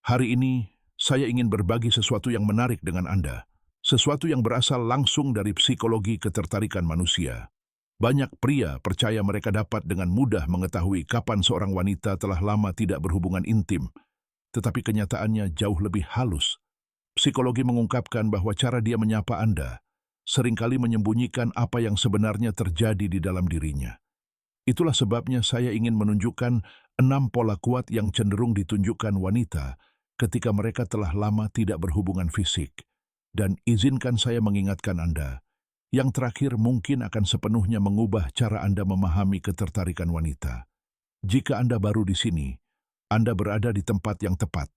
Hari ini, saya ingin berbagi sesuatu yang menarik dengan Anda. Sesuatu yang berasal langsung dari psikologi ketertarikan manusia. Banyak pria percaya mereka dapat dengan mudah mengetahui kapan seorang wanita telah lama tidak berhubungan intim, tetapi kenyataannya jauh lebih halus. Psikologi mengungkapkan bahwa cara dia menyapa Anda seringkali menyembunyikan apa yang sebenarnya terjadi di dalam dirinya. Itulah sebabnya saya ingin menunjukkan 6 pola kuat yang cenderung ditunjukkan wanita ketika mereka telah lama tidak berhubungan fisik. Dan izinkan saya mengingatkan Anda, yang terakhir mungkin akan sepenuhnya mengubah cara Anda memahami ketertarikan wanita. Jika Anda baru di sini, Anda berada di tempat yang tepat.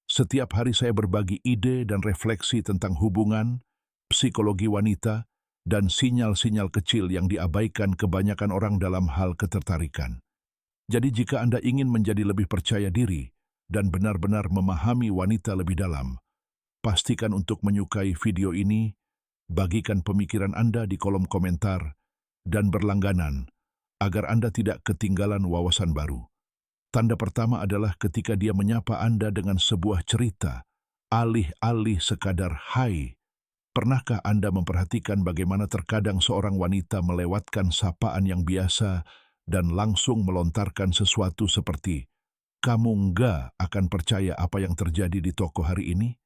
Setiap hari saya berbagi ide dan refleksi tentang hubungan, psikologi wanita, dan sinyal-sinyal kecil yang diabaikan kebanyakan orang dalam hal ketertarikan. Jadi jika Anda ingin menjadi lebih percaya diri dan benar-benar memahami wanita lebih dalam, pastikan untuk menyukai video ini, bagikan pemikiran Anda di kolom komentar, dan berlangganan agar Anda tidak ketinggalan wawasan baru. Tanda pertama adalah ketika dia menyapa Anda dengan sebuah cerita, alih-alih sekadar hai. Pernahkah Anda memperhatikan bagaimana terkadang seorang wanita melewatkan sapaan yang biasa dan langsung melontarkan sesuatu seperti, "Kamu nggak akan percaya apa yang terjadi di toko hari ini?"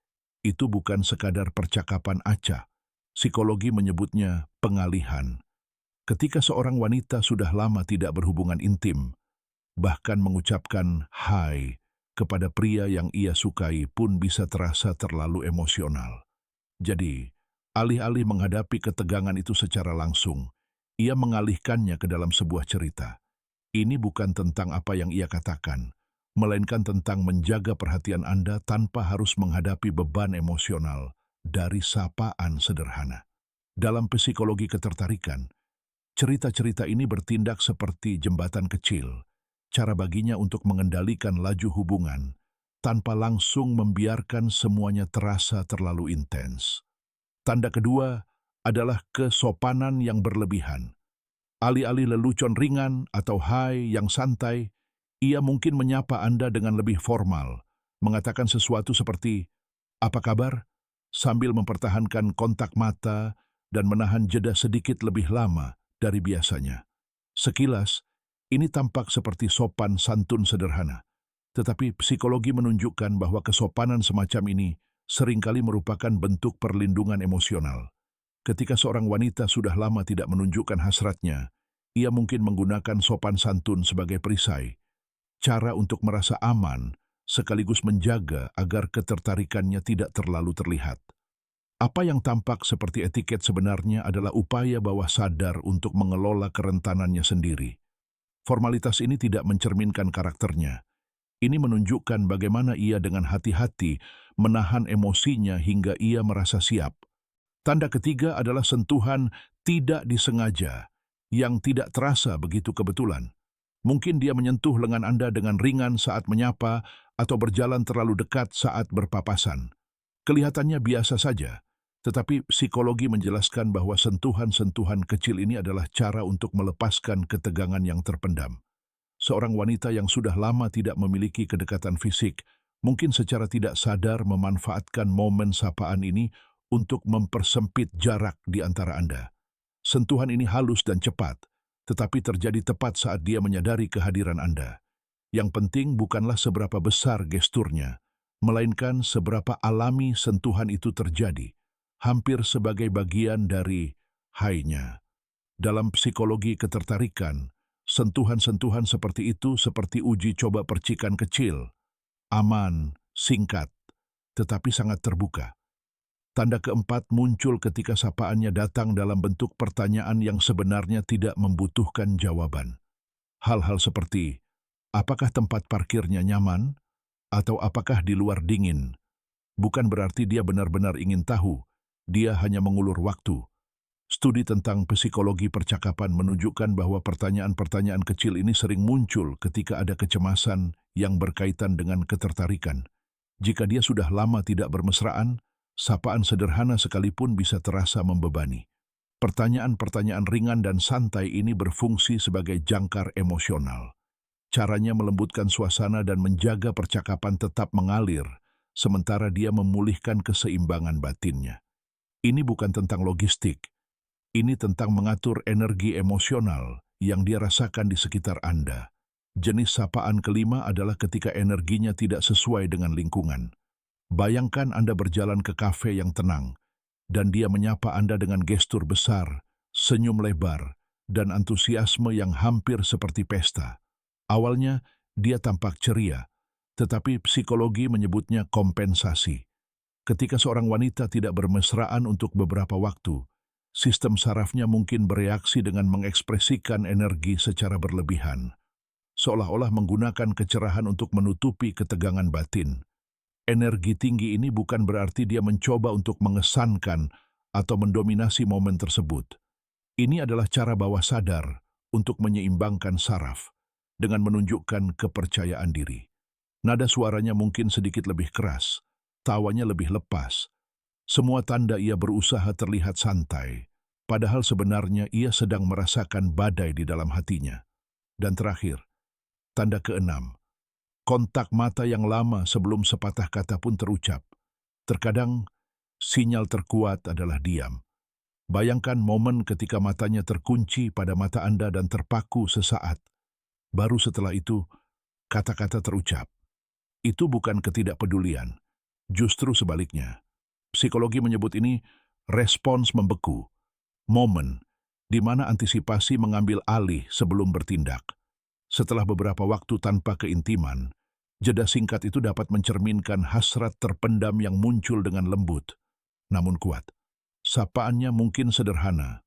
Itu bukan sekadar percakapan acak. Psikologi menyebutnya pengalihan. Ketika seorang wanita sudah lama tidak berhubungan intim, bahkan mengucapkan hai kepada pria yang ia sukai pun bisa terasa terlalu emosional. Jadi, alih-alih menghadapi ketegangan itu secara langsung, ia mengalihkannya ke dalam sebuah cerita. Ini bukan tentang apa yang ia katakan, melainkan tentang menjaga perhatian Anda tanpa harus menghadapi beban emosional dari sapaan sederhana. Dalam psikologi ketertarikan, cerita-cerita ini bertindak seperti jembatan kecil, cara baginya untuk mengendalikan laju hubungan tanpa langsung membiarkan semuanya terasa terlalu intens. Tanda kedua adalah kesopanan yang berlebihan. Alih-alih lelucon ringan atau hai yang santai, ia mungkin menyapa Anda dengan lebih formal, mengatakan sesuatu seperti, "Apa kabar?" sambil mempertahankan kontak mata dan menahan jeda sedikit lebih lama dari biasanya. Sekilas, ini tampak seperti sopan santun sederhana, tetapi psikologi menunjukkan bahwa kesopanan semacam ini seringkali merupakan bentuk perlindungan emosional. Ketika seorang wanita sudah lama tidak menunjukkan hasratnya, ia mungkin menggunakan sopan santun sebagai perisai, cara untuk merasa aman sekaligus menjaga agar ketertarikannya tidak terlalu terlihat. Apa yang tampak seperti etiket sebenarnya adalah upaya bawah sadar untuk mengelola kerentanannya sendiri. Formalitas ini tidak mencerminkan karakternya. Ini menunjukkan bagaimana ia dengan hati-hati menahan emosinya hingga ia merasa siap. Tanda ketiga adalah sentuhan tidak disengaja, yang tidak terasa begitu kebetulan. Mungkin dia menyentuh lengan Anda dengan ringan saat menyapa atau berjalan terlalu dekat saat berpapasan. Kelihatannya biasa saja, tetapi psikologi menjelaskan bahwa sentuhan-sentuhan kecil ini adalah cara untuk melepaskan ketegangan yang terpendam. Seorang wanita yang sudah lama tidak memiliki kedekatan fisik mungkin secara tidak sadar memanfaatkan momen sapaan ini untuk mempersempit jarak di antara Anda. Sentuhan ini halus dan cepat, tetapi terjadi tepat saat dia menyadari kehadiran Anda. Yang penting bukanlah seberapa besar gesturnya, melainkan seberapa alami sentuhan itu terjadi, hampir sebagai bagian dari hai-nya. Dalam psikologi ketertarikan, sentuhan-sentuhan seperti itu seperti uji coba percikan kecil, aman, singkat, tetapi sangat terbuka. Tanda keempat muncul ketika sapaannya datang dalam bentuk pertanyaan yang sebenarnya tidak membutuhkan jawaban. Hal-hal seperti, apakah tempat parkirnya nyaman? Atau apakah di luar dingin? Bukan berarti dia benar-benar ingin tahu, dia hanya mengulur waktu. Studi tentang psikologi percakapan menunjukkan bahwa pertanyaan-pertanyaan kecil ini sering muncul ketika ada kecemasan yang berkaitan dengan ketertarikan. Jika dia sudah lama tidak bermesraan, sapaan sederhana sekalipun bisa terasa membebani. Pertanyaan-pertanyaan ringan dan santai ini berfungsi sebagai jangkar emosional. Caranya melembutkan suasana dan menjaga percakapan tetap mengalir sementara dia memulihkan keseimbangan batinnya. Ini bukan tentang logistik, ini tentang mengatur energi emosional yang dia rasakan di sekitar Anda. Jenis sapaan kelima adalah ketika energinya tidak sesuai dengan lingkungan. Bayangkan Anda berjalan ke kafe yang tenang, dan dia menyapa Anda dengan gestur besar, senyum lebar, dan antusiasme yang hampir seperti pesta. Awalnya, dia tampak ceria, tetapi psikologi menyebutnya kompensasi. Ketika seorang wanita tidak bermesraan untuk beberapa waktu, sistem sarafnya mungkin bereaksi dengan mengekspresikan energi secara berlebihan, seolah-olah menggunakan kecerahan untuk menutupi ketegangan batin. Energi tinggi ini bukan berarti dia mencoba untuk mengesankan atau mendominasi momen tersebut. Ini adalah cara bawah sadar untuk menyeimbangkan saraf dengan menunjukkan kepercayaan diri. Nada suaranya mungkin sedikit lebih keras, tawanya lebih lepas. Semua tanda ia berusaha terlihat santai, padahal sebenarnya ia sedang merasakan badai di dalam hatinya. Dan terakhir, tanda keenam, kontak mata yang lama sebelum sepatah kata pun terucap. Terkadang, sinyal terkuat adalah diam. Bayangkan momen ketika matanya terkunci pada mata Anda dan terpaku sesaat. Baru setelah itu, kata-kata terucap. Itu bukan ketidakpedulian, justru sebaliknya. Psikologi menyebut ini respons membeku, momen di mana antisipasi mengambil alih sebelum bertindak. Setelah beberapa waktu tanpa keintiman, jeda singkat itu dapat mencerminkan hasrat terpendam yang muncul dengan lembut, namun kuat. Sapaannya mungkin sederhana,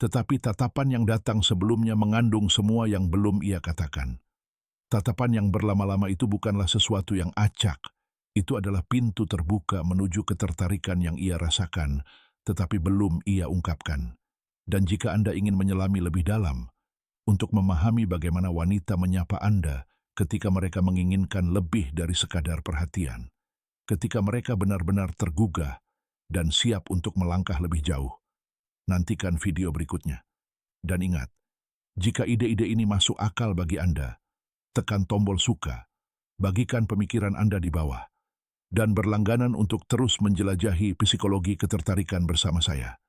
tetapi tatapan yang datang sebelumnya mengandung semua yang belum ia katakan. Tatapan yang berlama-lama itu bukanlah sesuatu yang acak, itu adalah pintu terbuka menuju ketertarikan yang ia rasakan, tetapi belum ia ungkapkan. Dan jika Anda ingin menyelami lebih dalam, untuk memahami bagaimana wanita menyapa Anda ketika mereka menginginkan lebih dari sekadar perhatian, ketika mereka benar-benar tergugah dan siap untuk melangkah lebih jauh, nantikan video berikutnya. Dan ingat, jika ide-ide ini masuk akal bagi Anda, tekan tombol suka, bagikan pemikiran Anda di bawah, dan berlangganan untuk terus menjelajahi psikologi ketertarikan bersama saya.